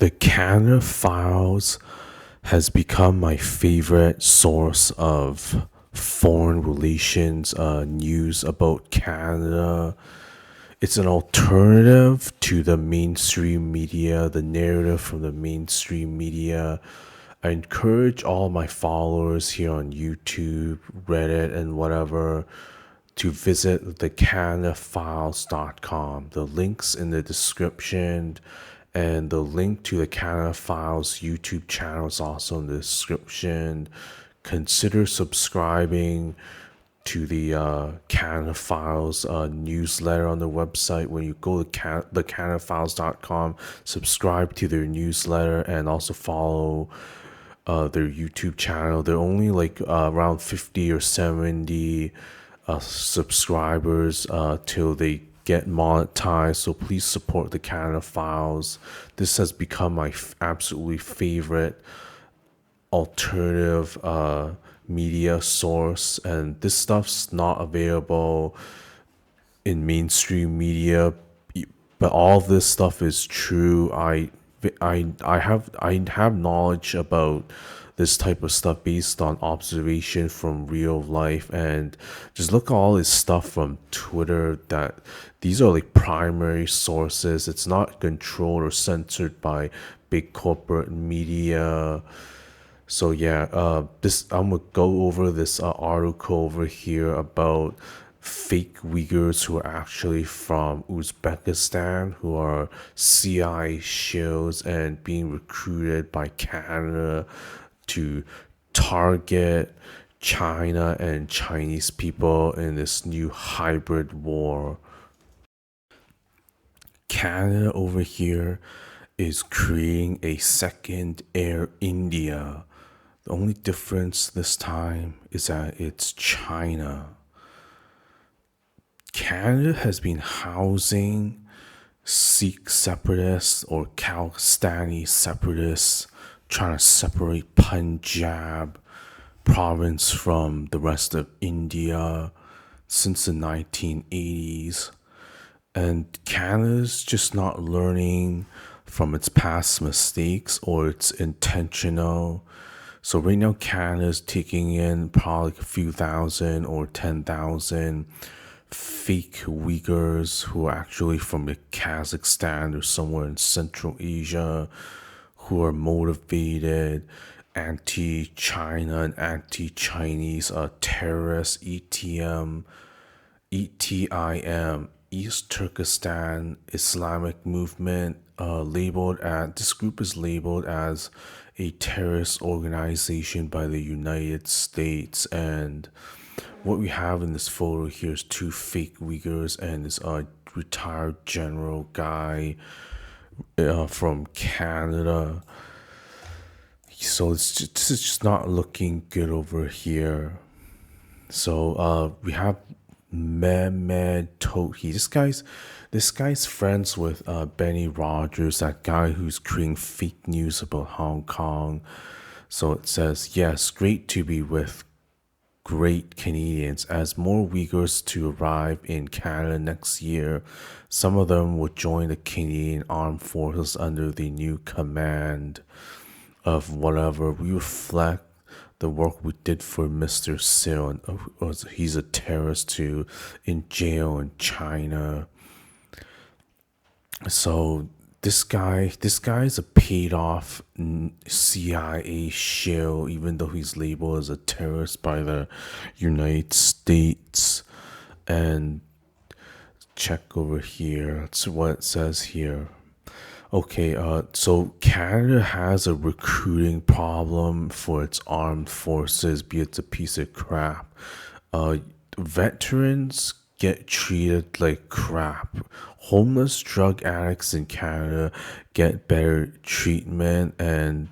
The Canada Files has become my favorite source of foreign relations news about Canada. It's an alternative to the mainstream media, the narrative from the mainstream media. I encourage all my followers here on YouTube, Reddit, and whatever to visit thecanadafiles.com. The links in the description and the link to the Canada Files YouTube channel is also in the description. Consider subscribing to the Canada Files newsletter on the website. When you go to thecanadafiles.com, subscribe to their newsletter and also follow their YouTube channel. They're only like around 50 or 70 subscribers till they get monetized. So please support the Canada Files. This has become my absolutely favorite alternative media source, and this stuff's not available in mainstream media, but all this stuff is true. I have knowledge about this type of stuff based on observation from real life, and just look at all this stuff from Twitter. That these are like primary sources. It's not controlled or censored by big corporate media. So yeah, this I'm gonna go over this article over here about fake Uyghurs who are actually from Uzbekistan, who are CIA shills and being recruited by Canada to target China and Chinese people in this new hybrid war. Canada over here is creating a second Air India. The only difference this time is that it's China. Canada has been housing Sikh separatists or Khalistani separatists trying to separate Punjab province from the rest of India since the 1980s. And Canada's just not learning from its past mistakes, or it's intentional. So right now Canada's taking in probably like a few thousand or 10,000 fake Uyghurs who are actually from like Kazakhstan or somewhere in Central Asia, who are motivated anti-China and anti-Chinese terrorists. ETIM, East Turkestan Islamic Movement, labeled as this group is labeled as a terrorist organization by the United States. And what we have in this photo here is two fake Uyghurs and this retired general guy from Canada. So this is just not looking good over here. So we have Mehmed Tohi. This guy's friends with Benny Rogers, that guy who's creating fake news about Hong Kong. So it says, yes, great to be with great Canadians. As more Uyghurs to arrive in Canada next year, some of them will join the Canadian Armed Forces under the new command of whatever. We reflect the work we did for Mr. Sil, and he's a terrorist too, in jail in China. So this guy's a paid off CIA shill, even though he's labeled as a terrorist by the United States. And check over here. That's what it says here. Okay, so Canada has a recruiting problem for its armed forces, be it's a piece of crap. Uh, Veterans get treated like crap. Homeless drug addicts in Canada get better treatment and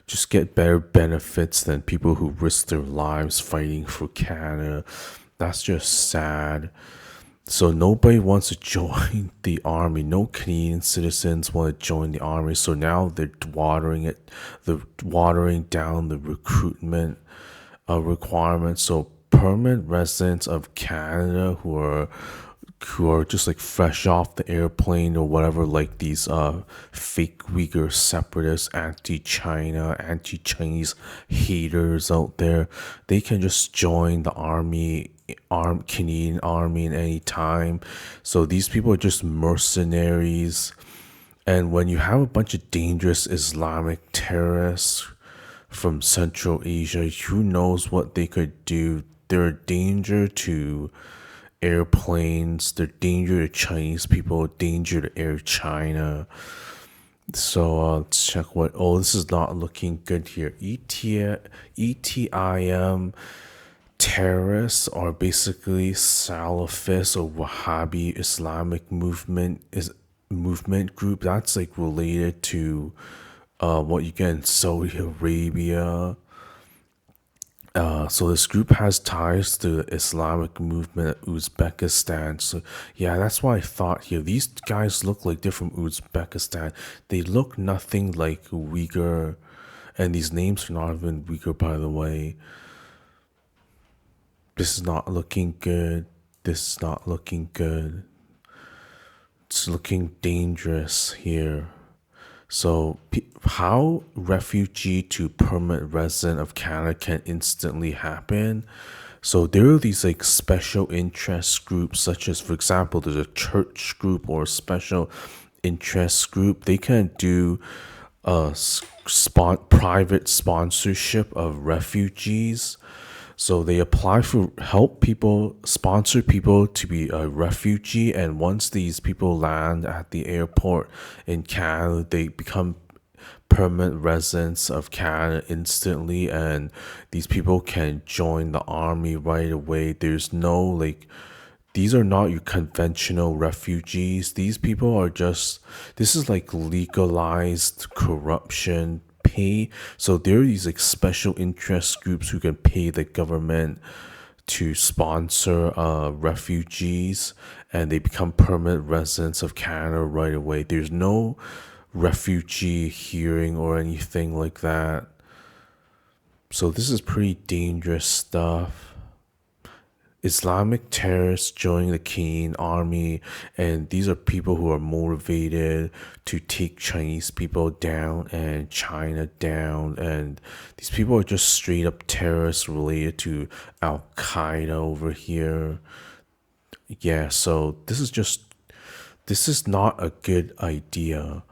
just get better benefits than people who risk their lives fighting for Canada. That's just sad. So nobody wants to join the army. No Canadian citizens want to join the army. So now they're watering down the recruitment requirements. So permanent residents of Canada who are who are just like fresh off the airplane or whatever, like these fake Uyghur separatists, anti-China, anti-Chinese haters out there. They can just join the Canadian army in any time. So these people are just mercenaries. And when you have a bunch of dangerous Islamic terrorists from Central Asia, who knows what they could do? They're a danger to airplanes, they're danger to Chinese people, danger to Air China. So let's check what. Oh, this is not looking good here. ETIM terrorists are basically Salafist or Wahhabi Islamic movement group that's like related to what you get in Saudi Arabia. So this group has ties to the Islamic movement of Uzbekistan. So yeah, that's why I thought here. These guys look like they're from Uzbekistan. They look nothing like Uyghur, and these names are not even Uyghur, by the way. This is not looking good. This is not looking good. It's looking dangerous here. So, how refugee to permanent resident of Canada can instantly happen? So, there are these like special interest groups, such as, for example, there's a church group or a special interest group. They can do private sponsorship of refugees. So they apply for help people, sponsor people to be a refugee, and once these people land at the airport in Canada, they become permanent residents of Canada instantly, and these people can join the army right away. There's no like, these are not your conventional refugees. These people are just, this is like legalized corruption pay. So there are these like special interest groups who can pay the government to sponsor refugees, and they become permanent residents of Canada right away. There's no refugee hearing or anything like that. So this is pretty dangerous stuff. Islamic terrorists joining the Canadian army, and these are people who are motivated to take Chinese people down and China down, and these people are just straight up terrorists related to Al Qaeda over here. Yeah, so this is not a good idea.